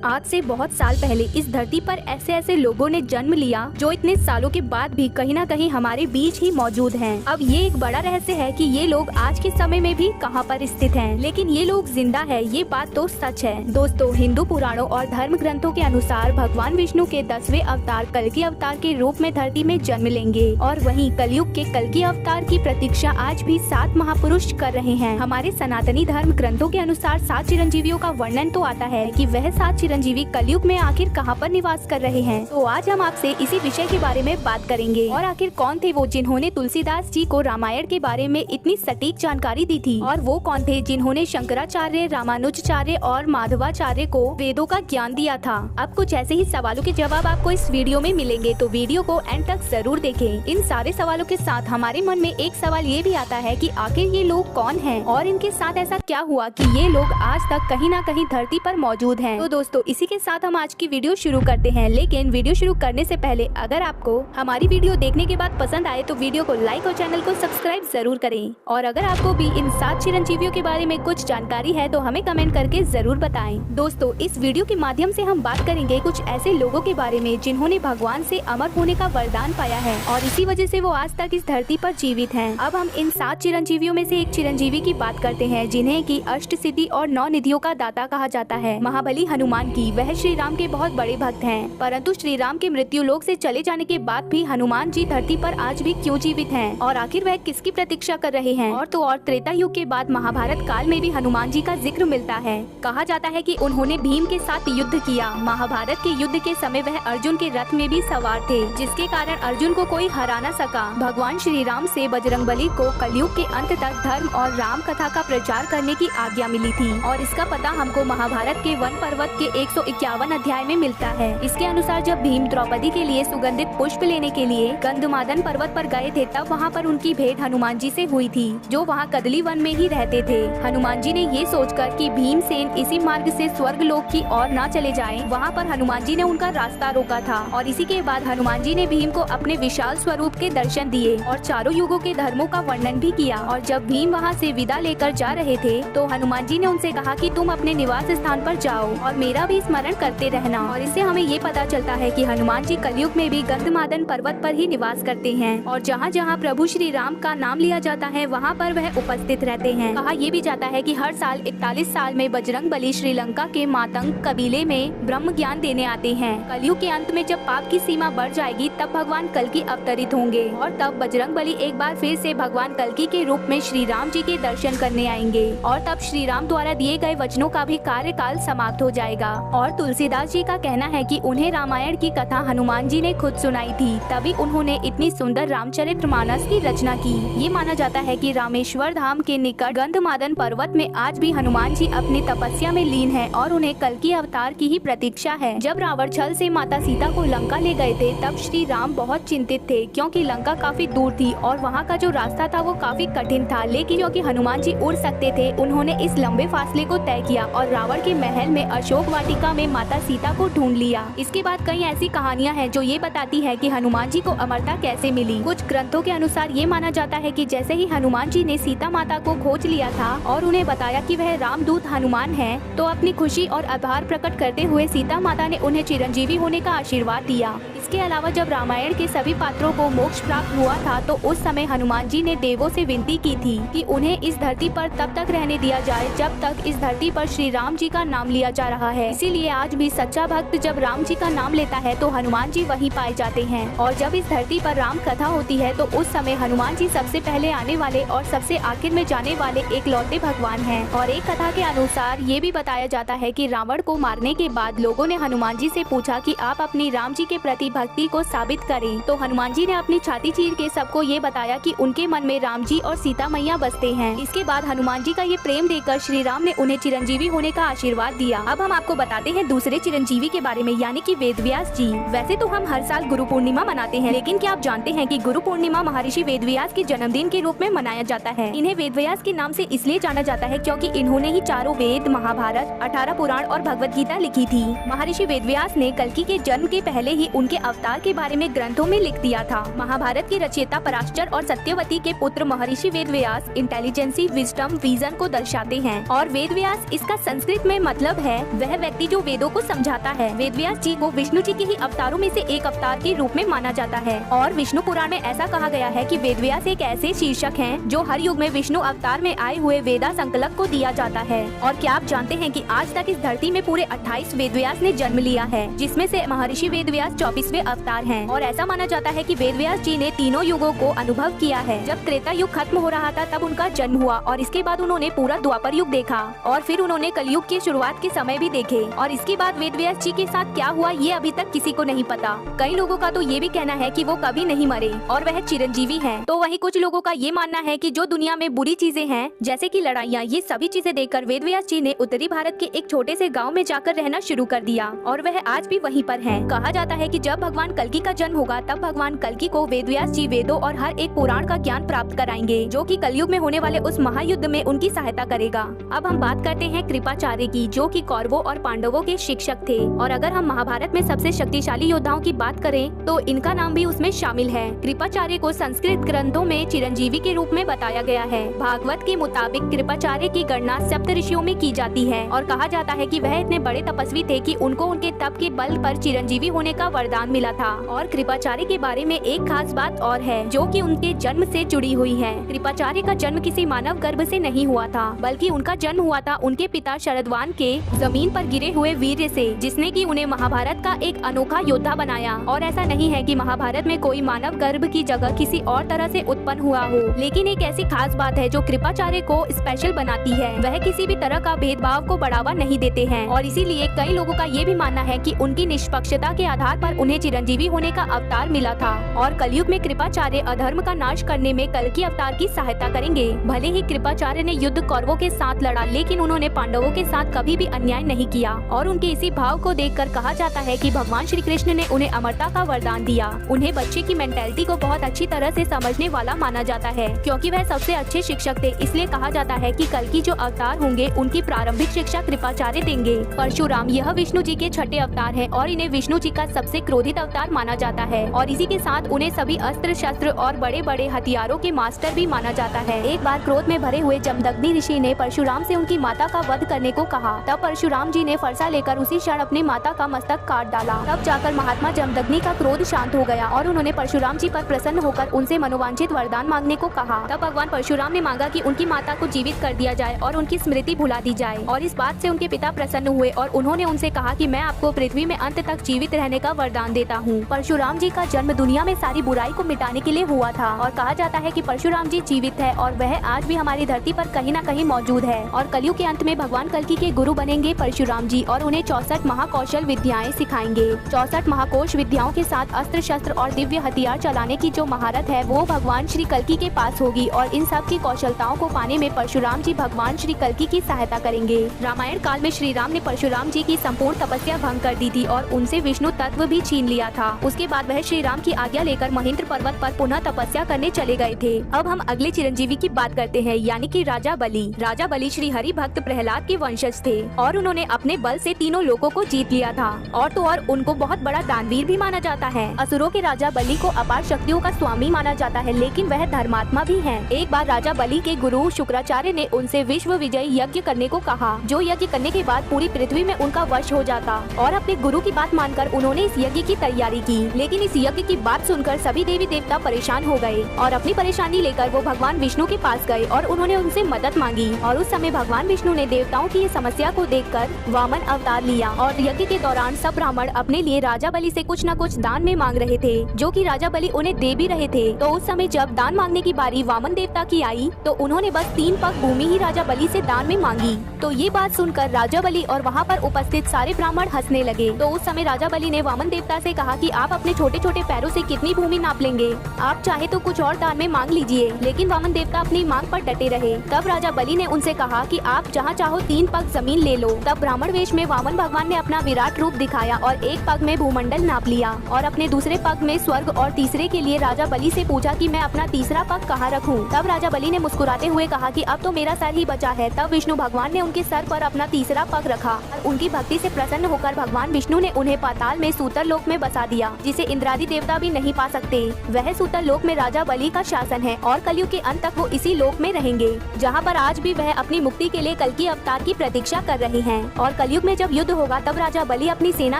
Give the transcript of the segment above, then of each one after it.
आज से बहुत साल पहले इस धरती पर ऐसे ऐसे लोगों ने जन्म लिया जो इतने सालों के बाद भी कहीं न कहीं हमारे बीच ही मौजूद हैं। अब ये एक बड़ा रहस्य है कि ये लोग आज के समय में भी कहां पर स्थित हैं, लेकिन ये लोग जिंदा है, ये बात तो सच है। दोस्तों, हिंदू पुराणों और धर्म ग्रंथों के अनुसार भगवान विष्णु के 10वें अवतार कल्कि अवतार के रूप में धरती में जन्म लेंगे और वहीं कलयुग के कल्कि अवतार की प्रतीक्षा आज भी 7 महापुरुष कर रहे हैं। हमारे सनातनी धर्म ग्रंथों के अनुसार 7 चिरंजीवियों का वर्णन तो आता है कि वह 7 चिरंजीवी कलयुग में आखिर कहां पर निवास कर रहे हैं। तो आज हम आपसे इसी विषय के बारे में बात करेंगे और आखिर कौन थे वो जिन्होंने तुलसीदास जी को रामायण के बारे में इतनी सटीक जानकारी दी थी और वो कौन थे जिन्होंने शंकराचार्य, रामानुजाचार्य और माधवाचार्य को वेदों का ज्ञान दिया था। अब कुछ ऐसे ही सवालों के जवाब आपको इस वीडियो में मिलेंगे, तो वीडियो को एंड तक जरूर देखें। इन सारे सवालों के साथ हमारे मन में एक सवाल ये भी आता है कि आखिर ये लोग कौन हैं और इनके साथ ऐसा क्या हुआ कि ये लोग आज तक कहीं ना कहीं धरती पर मौजूद हैं। तो दोस्तों, इसी के साथ हम आज की वीडियो शुरू करते हैं, लेकिन वीडियो शुरू करने से पहले अगर आपको हमारी वीडियो देखने के बाद पसंद आए तो वीडियो को लाइक और चैनल को सब्सक्राइब जरूर करें। और अगर आपको भी इन 7 चिरंजीवियों के बारे में कुछ जानकारी है तो हमें कमेंट करके जरूर बताएं। दोस्तों, इस वीडियो के माध्यम से हम बात करेंगे कुछ ऐसे लोगों के बारे में जिन्होंने भगवान से अमर होने का वरदान पाया है और इसी वजह से वो आज तक इस धरती पर जीवित हैं। अब हम इन 7 चिरंजीवियों में से एक चिरंजीवी की बात करते हैं जिन्हें की अष्ट सिद्धि और 9 निधियों का दाता कहा जाता है, महाबली हनुमान की। वह श्री राम के बहुत बड़े भक्त हैं, परंतु श्री राम के मृत्यु लोक से चले जाने के बाद भी हनुमान जी धरती पर आज भी क्यों जीवित हैं और आखिर वह किसकी प्रतीक्षा कर रहे हैं। और तो और त्रेता युग के बाद महाभारत काल में भी हनुमान जी का जिक्र मिलता है। कहा जाता है कि उन्होंने भीम के साथ युद्ध किया। महाभारत के युद्ध के समय वह अर्जुन के रथ में भी सवार थे, जिसके कारण अर्जुन को कोई हरा न सका। भगवान श्री राम से बजरंगबली को कलयुग के अंत तक धर्म और राम कथा का प्रचार करने की आज्ञा मिली थी और इसका पता हमको महाभारत के वन पर्वत के 151 अध्याय में मिलता है। इसके अनुसार जब भीम द्रौपदी के लिए सुगंधित पुष्प लेने के लिए गंधमादन पर्वत पर गए थे, तब वहाँ पर उनकी भेंट हनुमान जी से हुई थी, जो वहाँ कदली वन में ही रहते थे। हनुमान जी ने ये सोचकर कि भीमसेन इसी मार्ग से स्वर्ग लोक की ओर न चले जाएं, वहाँ पर हनुमान जी ने उनका रास्ता रोका था और इसी के बाद हनुमान जी ने भीम को अपने विशाल स्वरूप के दर्शन दिए और चारों युगों के धर्मों का वर्णन भी किया। और जब भीम वहाँ से विदा लेकर जा रहे थे तो हनुमान जी ने उनसे कहा कि तुम अपने निवास स्थान पर जाओ और मेरा भी स्मरण करते रहना। और इससे हमें ये पता चलता है कि हनुमान जी कलयुग में भी गंधमादन पर्वत पर ही निवास करते हैं और जहाँ जहाँ प्रभु श्री राम का नाम लिया जाता है वहाँ पर वह उपस्थित रहते हैं। कहा यह भी जाता है कि हर साल 41 साल में बजरंगबली श्रीलंका के मातंग कबीले में ब्रह्म ज्ञान देने आते हैं। कलयुग के अंत में जब पाप की सीमा बढ़ जाएगी तब भगवान कल्कि अवतरित होंगे और तब बजरंगबली एक बार फिर से भगवान कल्कि के रूप में श्री राम जी के दर्शन करने आएंगे और तब श्री राम द्वारा दिए गए वचनों का भी कार्यकाल समाप्त हो जाएगा। और तुलसीदास जी का कहना है कि उन्हें रामायण की कथा हनुमान जी ने खुद सुनाई थी, तभी उन्होंने इतनी सुंदर रामचरितमानस की रचना की। ये माना जाता है कि रामेश्वर धाम के निकट गंधमादन पर्वत में आज भी हनुमान जी अपनी तपस्या में लीन हैं और उन्हें कल्कि अवतार की ही प्रतीक्षा है। जब रावण छल से माता सीता को लंका ले गए थे तब श्री राम बहुत चिंतित थे, क्योंकि लंका काफी दूर थी और वहाँ का जो रास्ता था वो काफी कठिन था। लेकिन क्योंकि हनुमान जी उड़ सकते थे, उन्होंने इस लंबे फासले को तय किया और रावण के महल में अशोक वाटिका में माता सीता को ढूंढ लिया। इसके बाद कई ऐसी कहानियां हैं जो ये बताती है कि हनुमान जी को अमरता कैसे मिली। कुछ ग्रंथों के अनुसार ये माना जाता है कि जैसे ही हनुमान जी ने सीता माता को खोज लिया था और उन्हें बताया कि वह रामदूत हनुमान है, तो अपनी खुशी और आभार प्रकट करते हुए सीता माता ने उन्हें चिरंजीवी होने का आशीर्वाद दिया। इसके अलावा जब रामायण के सभी पात्रों को मोक्ष प्राप्त हुआ था तो उस समय हनुमान जी ने देवों से विनती की थी कि उन्हें इस धरती पर तब तक रहने दिया जाए जब तक इस धरती पर श्री राम जी का नाम लिया जा रहा है। इसीलिए आज भी सच्चा भक्त जब राम जी का नाम लेता है तो हनुमान जी वहीं पाए जाते हैं और जब इस धरती पर राम कथा होती है तो उस समय हनुमान जी सबसे पहले आने वाले और सबसे आखिर में जाने वाले एक लौटे भगवान हैं। और एक कथा के अनुसार ये भी बताया जाता है कि रावण को मारने के बाद लोगों ने हनुमान जी से पूछा कि आप अपनी राम जी के प्रति भक्ति को साबित करें, तो हनुमान जी ने अपनी छाती चीर के सबको ये बताया कि उनके मन में राम जी और सीता मैया बसते हैं। इसके बाद हनुमान जी का ये प्रेम देखकर श्री राम ने उन्हें चिरंजीवी होने का आशीर्वाद दिया। अब हम आपको बताते हैं दूसरे चिरंजीवी के बारे में, यानी कि वेदव्यास जी। वैसे तो हम हर साल गुरु पूर्णिमा मनाते हैं, लेकिन क्या आप जानते हैं कि गुरु पूर्णिमा महर्षि वेदव्यास के जन्मदिन के रूप में मनाया जाता है। इन्हें वेदव्यास के नाम से इसलिए जाना जाता है क्योंकि इन्होंने ही चारों वेद, महाभारत, 18 पुराण और भगवत गीता लिखी थी। महर्षि वेदव्यास ने कल्कि के जन्म के पहले ही उनके अवतार के बारे में ग्रंथों में लिख दिया था। महाभारत के रचयिता पराशर और सत्यवती के पुत्र महर्षि वेदव्यास इंटेलिजेंसी, विजडम, विजन को दर्शाते हैं और वेदव्यास इसका संस्कृत में मतलब है वह व्यक्ति व्यक्ति जो वेदों को समझाता है। वेदव्यास जी को विष्णु जी के ही अवतारों में से एक अवतार के रूप में माना जाता है और विष्णु पुराण में ऐसा कहा गया है कि वेदव्यास एक ऐसे शीर्षक हैं जो हर युग में विष्णु अवतार में आए हुए वेदा संकलक को दिया जाता है। और क्या आप जानते हैं कि आज तक इस धरती में पूरे 28 वेदव्यास ने जन्म लिया है, जिसमें से महर्षि वेदव्यास 24वें अवतार हैं। और ऐसा माना जाता है कि वेदव्यास जी ने तीनों युगों को अनुभव किया है। जब त्रेता युग खत्म हो रहा था तब उनका जन्म हुआ और इसके बाद उन्होंने पूरा द्वापर युग देखा और फिर उन्होंने कलयुग की शुरुआत के समय भी देखे। और इसके बाद वेदव्यास जी के साथ क्या हुआ ये अभी तक किसी को नहीं पता। कई लोगों का तो ये भी कहना है कि वो कभी नहीं मरे और वह चिरंजीवी हैं। तो वहीं कुछ लोगों का ये मानना है कि जो दुनिया में बुरी चीजें हैं जैसे कि लड़ाइयाँ, ये सभी चीजें देखकर वेदव्यास जी ने उत्तरी भारत के एक छोटे से गाँव में जाकर रहना शुरू कर दिया और वह आज भी वहीं पर है। कहा जाता है कि जब भगवान कल्कि का जन्म होगा तब भगवान कल्कि को वेदव्यास जी वेदों और हर एक पुराण का ज्ञान प्राप्त कराएंगे, जो कि कलयुग में होने वाले उस महायुद्ध में उनकी सहायता करेगा। अब हम बात करते हैं कृपाचार्य की, जो कि कौरवों और पांडवों के शिक्षक थे। और अगर हम महाभारत में सबसे शक्तिशाली योद्धाओं की बात करें तो इनका नाम भी उसमें शामिल है। कृपाचार्य को संस्कृत ग्रंथों में चिरंजीवी के रूप में बताया गया है। भागवत के मुताबिक कृपाचार्य की गणना सप्त ऋषियों में की जाती है और कहा जाता है कि वह इतने बड़े तपस्वी थे कि उनको उनके तप के बल पर चिरंजीवी होने का वरदान मिला था। और कृपाचार्य के बारे में एक खास बात और है जो कि उनके जन्म से जुड़ी हुई है। कृपाचार्य का जन्म किसी मानव गर्भ से नहीं हुआ था, बल्कि उनका जन्म हुआ था उनके पिता शरदवान के जमीन पर गिरे हुए वीर्य से, जिसने कि उन्हें महाभारत का एक अनोखा योद्धा बनाया। और ऐसा नहीं है कि महाभारत में कोई मानव गर्भ की जगह किसी और तरह से उत्पन्न हुआ हो, लेकिन एक ऐसी खास बात है जो कृपाचार्य को स्पेशल बनाती है। वह किसी भी तरह का भेदभाव को बढ़ावा नहीं देते हैं और इसीलिए कई लोगों का ये भी मानना है कि उनकी निष्पक्षता के आधार पर उन्हें चिरंजीवी होने का अवतार मिला था। और कलयुग में कृपाचार्य अधर्म का नाश करने में कल्कि अवतार की सहायता करेंगे। भले ही कृपाचार्य ने युद्ध कौरवों के साथ लड़ा, लेकिन उन्होंने पांडवों के साथ कभी भी अन्याय नहीं किया। और उनके इसी भाव को देखकर कहा जाता है कि भगवान श्री कृष्ण ने उन्हें अमरता का वरदान दिया। उन्हें बच्चे की मेंटेलिटी को बहुत अच्छी तरह से समझने वाला माना जाता है, क्योंकि वह सबसे अच्छे शिक्षक थे। इसलिए कहा जाता है कि कल्कि जो अवतार होंगे उनकी प्रारंभिक शिक्षा कृपाचार्य देंगे। परशुराम यह विष्णु जी के छठे अवतार है और इन्हें विष्णु जी का सबसे क्रोधित अवतार माना जाता है। और इसी के साथ उन्हें सभी अस्त्र शस्त्र और बड़े बड़े हथियारों के मास्टर भी माना जाता है। एक बार क्रोध में भरे हुए जमदग्नि ऋषि ने परशुराम से उनकी माता का वध करने को कहा। तब परशुराम जी ने फरसा लेकर उसी क्षण अपनी माता का मस्तक काट डाला। तब जाकर महात्मा जमदग्नि का क्रोध शांत हो गया और उन्होंने परशुराम जी पर प्रसन्न होकर उनसे मनोवांछित वरदान मांगने को कहा। तब भगवान परशुराम ने मांगा कि उनकी माता को जीवित कर दिया जाए और उनकी स्मृति भुला दी जाए। और इस बात से उनके पिता प्रसन्न हुए और उन्होंने उनसे कहा कि मैं आपको पृथ्वी में अंत तक जीवित रहने का वरदान देता हूँ। परशुराम जी का जन्म दुनिया में सारी बुराई को मिटाने के लिए हुआ था और कहा जाता है कि परशुराम जी जीवित है और वह आज भी हमारी धरती पर कहीं न कहीं मौजूद है। और कलयुग के अंत में भगवान कल्कि के गुरु बनेंगे परशुराम जी और उन्हें 64 महाकौशल विद्याएं सिखाएंगे। 64 महाकोश विद्याओं के साथ अस्त्र शस्त्र और दिव्य हथियार चलाने की जो महारत है वो भगवान श्री कल्कि के पास होगी। और इन सब की कौशलताओं को पाने में परशुराम जी भगवान श्री कल्कि की सहायता करेंगे। रामायण काल में श्री राम ने परशुराम जी की संपूर्ण तपस्या भंग कर दी थी और उनसे विष्णु तत्व भी छीन लिया था। उसके बाद वह श्री राम की आज्ञा लेकर महेंद्र पर्वत पर पुनः तपस्या करने चले गए थे। अब हम अगले चिरंजीवी की बात करते हैं, यानी कि राजा बलि। राजा बलि श्री हरि भक्त प्रहलाद के वंशज थे और उन्होंने अपने बल से तीनों लोगों को जीत लिया था। और तो और उनको बहुत बड़ा दानवीर भी माना जाता है। असुरों के राजा बलि को अपार शक्तियों का स्वामी माना जाता है, लेकिन वह धर्मात्मा भी है। एक बार राजा बलि के गुरु शुक्राचार्य ने उनसे विश्व विजय यज्ञ करने को कहा, जो यज्ञ करने के बाद पूरी पृथ्वी में उनका वश हो जाता। और अपने गुरु की बात मानकर उन्होंने इस यज्ञ की तैयारी की, लेकिन इस यज्ञ की बात सुनकर सभी देवी देवता परेशान हो गए और अपनी परेशानी लेकर वो भगवान विष्णु के पास गए और उन्होंने उनसे मदद मांगी। और उस समय भगवान विष्णु ने देवताओं की ये समस्या को देखकर वामन अवतार लिया और यज्ञ के दौरान सब ब्राह्मण अपने लिए राजा बलि से कुछ न कुछ दान में मांग रहे थे, जो कि राजा बलि उन्हें दे भी रहे थे। तो उस समय जब दान मांगने की बारी वामन देवता की आई तो उन्होंने बस 3 पग भूमि ही राजा बलि से दान में मांगी। तो ये बात सुनकर राजा बलि और वहाँ पर उपस्थित सारे ब्राह्मण हंसने लगे। तो उस समय राजा बलि ने वामन देवता से कहा कि आप अपने छोटे छोटे पैरों से कितनी भूमि नाप लेंगे, आप चाहे तो कुछ और दान में मांग लीजिए। लेकिन वामन देवता अपनी मांग पर डटे रहे। तब राजा बलि ने उनसे कहा कि आप जहाँ चाहो 3 पग जमीन ले लो। तब ब्राह्मण वेश में वामन भगवान ने अपना विराट रूप दिखाया और एक पग में भूमंडल नाप लिया और अपने दूसरे पग में स्वर्ग और तीसरे के लिए राजा बलि से पूछा कि मैं अपना तीसरा पग कहाँ रखूं। तब राजा बलि ने मुस्कुराते हुए कहा कि अब तो मेरा सर ही बचा है। तब विष्णु भगवान ने उनके सर पर अपना तीसरा पग रखा और उनकी भक्ति से प्रसन्न होकर भगवान विष्णु ने उन्हें पाताल में सूतर लोक में बसा दिया, जिसे इंद्रादि देवता भी नहीं पा सकते। वह सूतर लोक में राजा बलि का शासन है और कलयुग के अंत तक वो इसी लोक में रहेंगे, जहाँ पर आज भी वह अपनी मुक्ति के लिए कल्कि अवतार की प्रतीक्षा कर रहे हैं। और कलयुग में जब युद्ध होगा तब राजा बलि अपनी सेना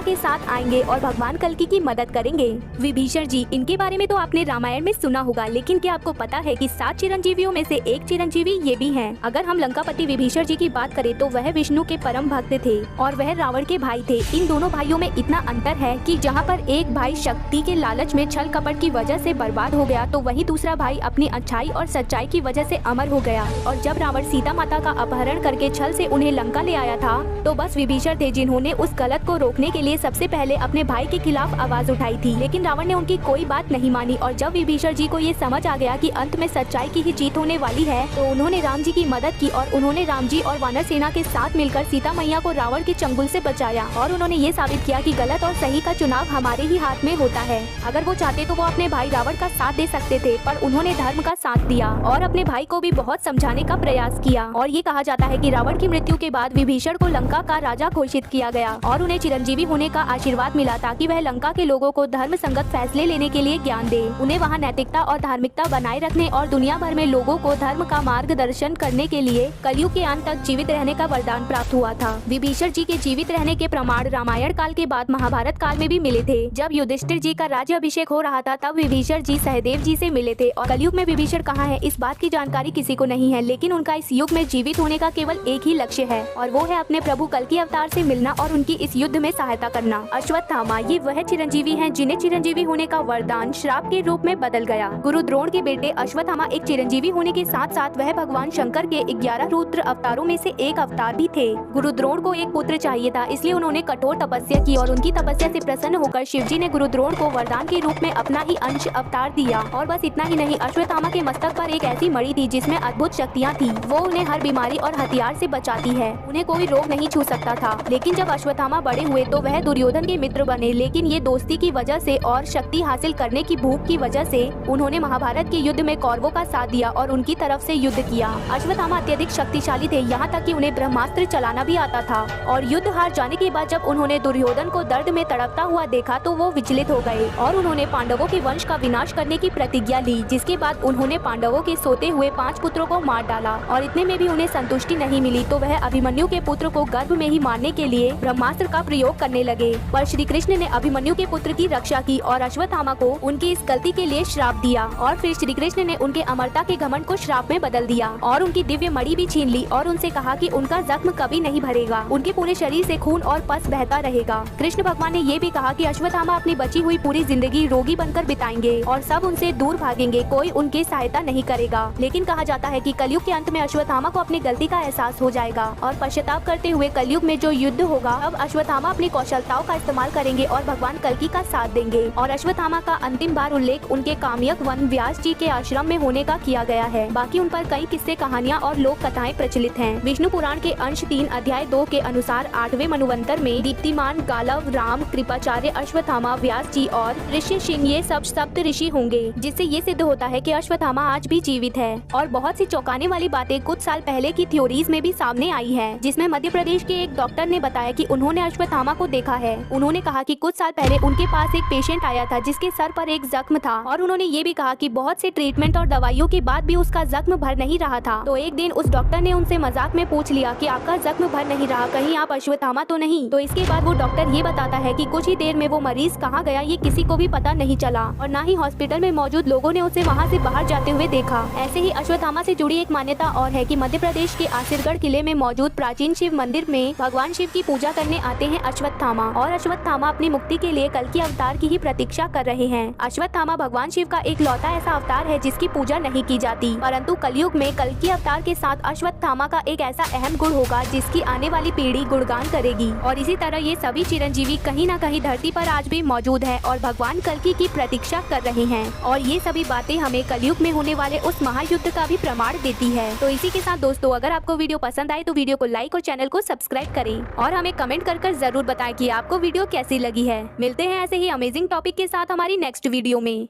के साथ आएंगे और भगवान कल्कि की मदद करेंगे। विभीषण जी, इनके बारे में तो आपने रामायण में सुना होगा, लेकिन क्या आपको पता है कि 7 चिरंजीवियों में से एक चिरंजीवी ये भी हैं। अगर हम लंकापति विभीषण जी की बात करें तो वह विष्णु के परम भक्त थे और वह रावण के भाई थे। इन दोनों भाइयों में इतना अंतर है कि जहाँ पर एक भाई शक्ति के लालच में छल कपट की वजह से बर्बाद हो गया, तो वही दूसरा भाई अपनी अच्छाई और सच्चाई की वजह से अमर हो गया। और जब रावण सीता माता का अपहरण करके छल से उन्हें लंका ले आया था, तो बस विभीषण थे जिन्होंने उस गलत को रोकने के लिए सबसे पहले अपने भाई के खिलाफ आवाज उठाई थी। लेकिन रावण ने उनकी कोई बात नहीं मानी और जब विभीषण जी को ये समझ आ गया कि अंत में सच्चाई की ही जीत होने वाली है, तो उन्होंने राम जी की मदद की और उन्होंने राम जी और वानर सेना के साथ मिलकर सीता मैया को रावण के चंगुल से बचाया। और उन्होंने ये साबित किया कि गलत और सही का चुनाव हमारे ही हाथ में होता है। अगर वो चाहते तो वो अपने भाई रावण का साथ दे सकते थे, पर उन्होंने धर्म का साथ दिया और अपने भाई को भी बहुत समझाने का प्रयास किया। और ये कहा जाता है कि रावण की मृत्यु के बाद विभीषण को लंका का राजा घोषित किया गया और उन्हें चिरंजीवी होने का आशीर्वाद मिला ताकि वह लंका के लोगों को धर्म संगत फैसले लेने के लिए ज्ञान दे, उन्हें वहाँ नैतिकता और धार्मिकता बनाए रखने और दुनिया भर में लोगों को धर्म का मार्गदर्शन करने के लिए कलयुग के अंत तक जीवित रहने का वरदान प्राप्त हुआ था। विभीषण जी के जीवित रहने के प्रमाण रामायण काल के बाद महाभारत काल में भी मिले थे। जब युधिष्ठिर जी का राज्य अभिषेक हो रहा था तब विभीषण जी सहदेव जी से मिले थे। और कलयुग में विभीषण कहाँ है इस बात की जानकारी किसी को नहीं है, लेकिन उनका इस युग में जीवित होने का केवल एक ही लक्ष्य है और वो है अपने प्रभु कल्कि अवतार से मिलना और उनकी इस युद्ध में सहायता करना। अश्वत्थामा, ये वह चिरंजीवी हैं जिन्हें चिरंजीवी होने का वरदान श्राप के रूप में बदल गया। गुरु द्रोण के बेटे अश्वत्थामा एक चिरंजीवी होने के साथ साथ वह भगवान शंकर के 11 रुद्र अवतारों में से एक अवतार भी थे। गुरु द्रोण को एक पुत्र चाहिए था, इसलिए उन्होंने कठोर तपस्या की और उनकी तपस्या से प्रसन्न होकर शिवजी ने गुरु द्रोण को वरदान के रूप में अपना ही अंश अवतार दिया। और बस इतना ही नहीं, अश्वत्थामा के मस्तक पर एक ऐसी मणि थी जिसमें अद्भुत शक्तियाँ थी। वो उन्हें हर बीमारी और हथियार से बचाती है, उन्हें कोई रोग नहीं छू सकता था। लेकिन जब अश्वत्थामा बड़े हुए तो वह दुर्योधन के मित्र बने, लेकिन ये दोस्ती की वजह से और शक्ति हासिल करने की भूख की वजह से उन्होंने महाभारत के युद्ध में कौरवों का साथ दिया और उनकी तरफ से युद्ध किया। अश्वत्थामा अत्यधिक शक्तिशाली थे, यहाँ तक कि उन्हें ब्रह्मास्त्र चलाना भी आता था। और युद्ध हार जाने के बाद जब उन्होंने दुर्योधन को दर्द में तड़पता हुआ देखा तो वो विचलित हो गए और उन्होंने पांडवों के वंश का विनाश करने की प्रतिज्ञा ली, जिसके बाद उन्होंने पांडवों के सोते हुए 5 पुत्रों को मार डाला। और इतने में भी उन्हें संतुष्टि नहीं मिली तो वह अभिमन्यु के पुत्र को गर्भ में ही मारने के लिए ब्रह्मास्त्र का प्रयोग करने लगे। पर श्री कृष्ण ने अभिमन्यु के पुत्र की रक्षा की और अश्वत्थामा को उनकी इस गलती के लिए श्राप दिया। और फिर श्री कृष्ण ने उनके अमरता के घमंड को श्राप में बदल दिया और उनकी दिव्य मणि भी छीन ली और उनसे कहा कि उनका जख्म कभी नहीं भरेगा, उनके पूरे शरीर से खून और पस बहता रहेगा। कृष्ण भगवान ने ये भी कहा कि अश्वत्थामा अपनी बची हुई पूरी जिंदगी रोगी बनकर बिताएंगे और सब उनसे दूर भागेंगे, कोई उनकी सहायता नहीं करेगा। लेकिन कहा जाता है कि कलयुग के अंत में अश्वत्थामा को अपनी गलती का एहसास हो जाएगा और पश्चाताप करते हुए कलयुग में जो युद्ध होगा अब अश्वत्थामा अपनी कौशलताओं का इस्तेमाल करेंगे और भगवान कल्कि का साथ देंगे। और अश्वत्थामा का अंतिम बार उल्लेख उनके काम्यक वन व्यास जी के आश्रम में होने का किया गया है। बाकी उन पर कई किस्से, कहानियाँ और लोक कथाएं प्रचलित हैं। विष्णु पुराण के अंश 3 अध्याय 2 के अनुसार 8वें मनुवंतर में दीप्तिमान, गालव, राम, कृपाचार्य, अश्वत्थामा, व्यास जी और ऋषि सिंह ये सब सप्त ऋषि होंगे, जिससे ये सिद्ध होता है कि अश्वत्थामा आज भी जीवित है। और बहुत सी चौंकाने वाली बातें कुछ साल पहले की थ्योरीज में भी सामने आई है, जिसमें मध्य प्रदेश के एक डॉक्टर ने बताया कि उन्होंने अश्वत्थामा को देखा है। उन्होंने कहा कि कुछ साल पहले उनके पास एक पेशेंट आया था जिसके सर पर एक जख्म था और उन्होंने ये भी कहा कि बहुत से ट्रीटमेंट और दवाइयों के बाद भी उसका जख्म भर नहीं रहा था। तो एक दिन उस डॉक्टर ने उनसे मजाक में पूछ लिया कि आपका जख्म भर नहीं रहा, कहीं आप अश्वत्थामा तो नहीं? तो इसके बाद वो डॉक्टर ये बताता है कि कुछ ही देर में वो मरीज कहाँ गया ये किसी को भी पता नहीं चला और न ही हॉस्पिटल में मौजूद लोगों ने उसे वहाँ से बाहर जाते हुए देखा। ऐसे ही अश्वत्थामा से जुड़ी एक मान्यता और है कि मध्य प्रदेश के आसिरगढ़ किले में मौजूद प्राचीन शिव मंदिर में भगवान शिव की पूजा करने आते हैं अश्वत्थामा और अश्वत्थामा अपनी मुक्ति के लिए कल्कि अवतार की ही प्रतीक्षा कर रहे हैं। अश्वत्थामा भगवान शिव का एक लौता ऐसा अवतार है जिसकी पूजा नहीं की जाती, परंतु कलयुग में कल्कि अवतार के साथ अश्वत्थामा का एक ऐसा अहम गुण होगा जिसकी आने वाली पीढ़ी गुणगान करेगी। और इसी तरह ये सभी चिरंजीवी कहीं न कहीं धरती पर आज भी मौजूद है और भगवान कल्कि की प्रतीक्षा कर रहे हैं। और ये सभी बातें हमें कलयुग में होने वाले उस महायुद्ध का भी प्रमाण देती है। तो इसी के साथ दोस्तों, अगर आपको वीडियो पसंद आए तो वीडियो को लाइक और चैनल को सब्सक्राइब करें और हमें कमेंट कर जरूर बताएं कि आपको वीडियो कैसी लगी है। मिलते हैं ऐसे ही अमेजिंग टॉपिक के साथ हमारी नेक्स्ट वीडियो में।